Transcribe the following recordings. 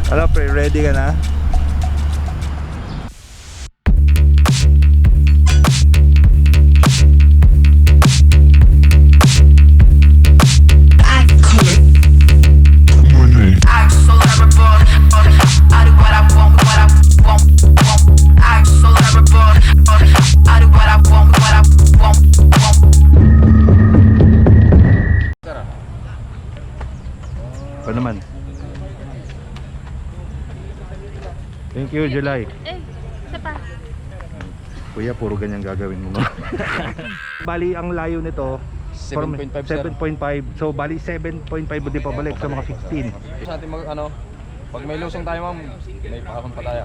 Ano pre, ready ka na? Pa naman. Thank you, July. Isa pa. Kuya, puro ganyan gagawin mo. Bali, ang layo nito 7.5. So, bali 7.5 din pabalik sa mga 15. Sa ating pag may lusong tayo ma'am, may pakakon pa tayo.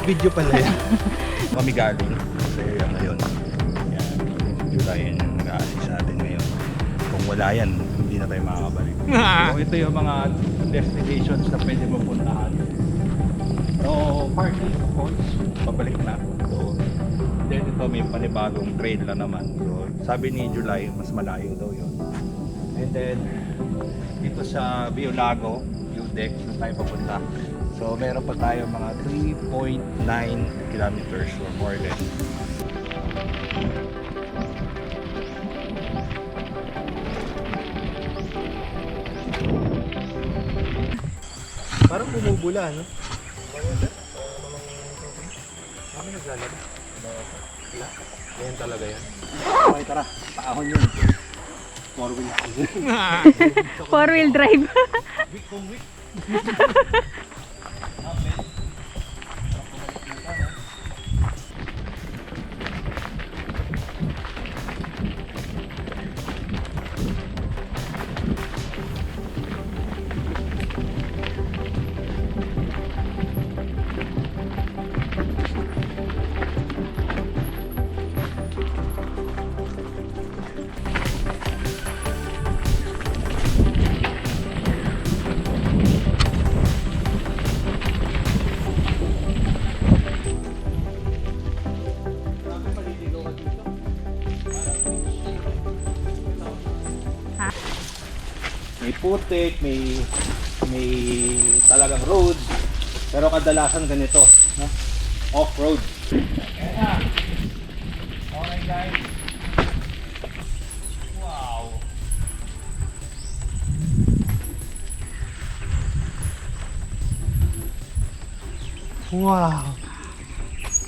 Video pala yan. Kami galing sa area ngayon. Yan, July yun yung nag-a-assist sa atin ngayon. Kung wala yan, hindi na tayo makakabalik. So ito yung mga destinations na pwede mo puntahan. So parking of course, pabalik na. So then ito may panibagong trail na naman. So sabi ni July, mas malayo daw yun. And then dito sa Violagoviewdeck na tayo papunta. So meron pa tayo mga 3.9 kilometers or more or less. Parang bumubula, no? Kami naglalaro. Wala. Ganyan talaga yan. Okay, tara. Paahon yun. 4-wheel. 4-wheel drive. Week kung week. May putik, may talagang road, pero kadalasan ganito, no? Off-road. Kaya, okay guys. Wow. Wow.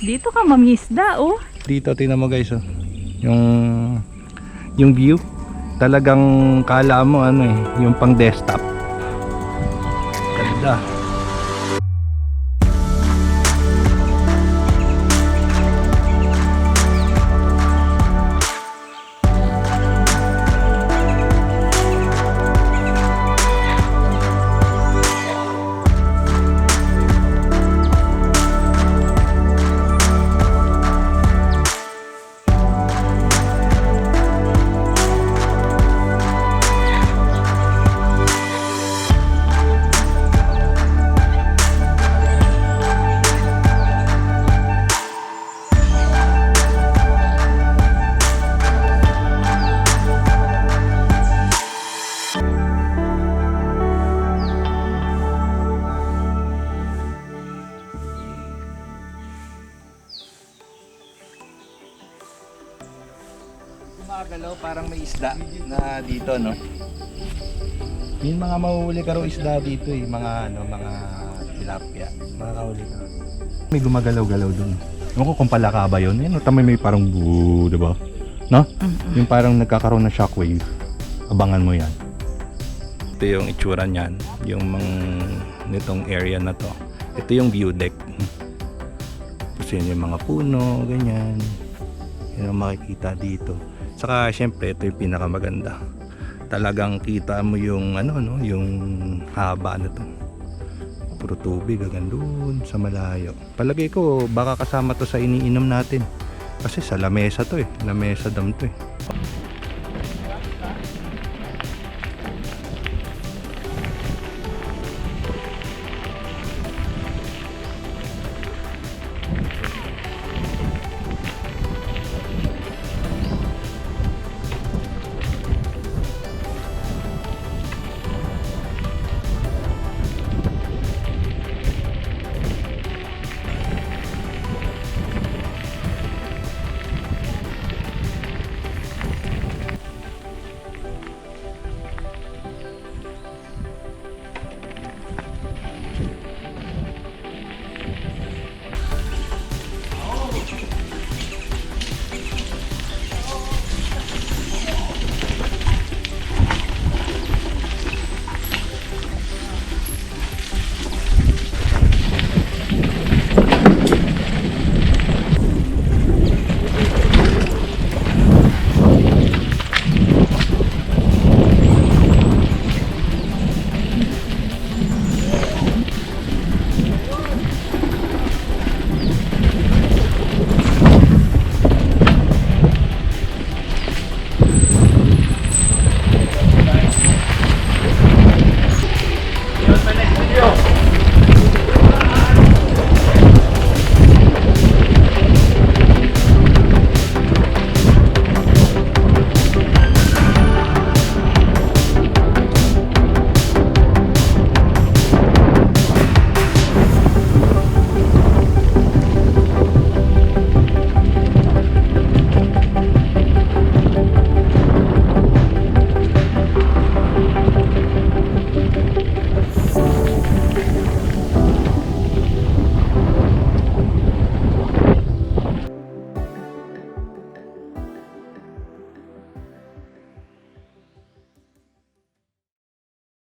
Dito ka mangisda, oh. Dito tingnan mo guys, oh. Yung view. Talagang kala mo ano eh, yung pang desktop. Ganda. Gumagalaw parang may isda na dito, no? Yung mga mahuhuli ka raw isda dito eh, mga tilapia, mga kahuli ka. May gumagalaw-galaw dun. Ewan ko kung palaka ba yun, no? Tama may parang buu, diba? No? Yung parang nagkakaroon ng shockwave. Abangan mo yan. Ito yung itsura niyan, yung nitong area na to. Ito yung view deck. Kasi yung mga puno, ganyan. Yan ang makikita dito. Saka syempre ito yung pinakamaganda. talagang kita mo yung ano no, yung haba na to. Puro tubig hanggang doon sa malayo. Palagay ko baka kasama to sa iniinom natin. Kasi sa Lamesa to eh. Lamesa Dam to eh.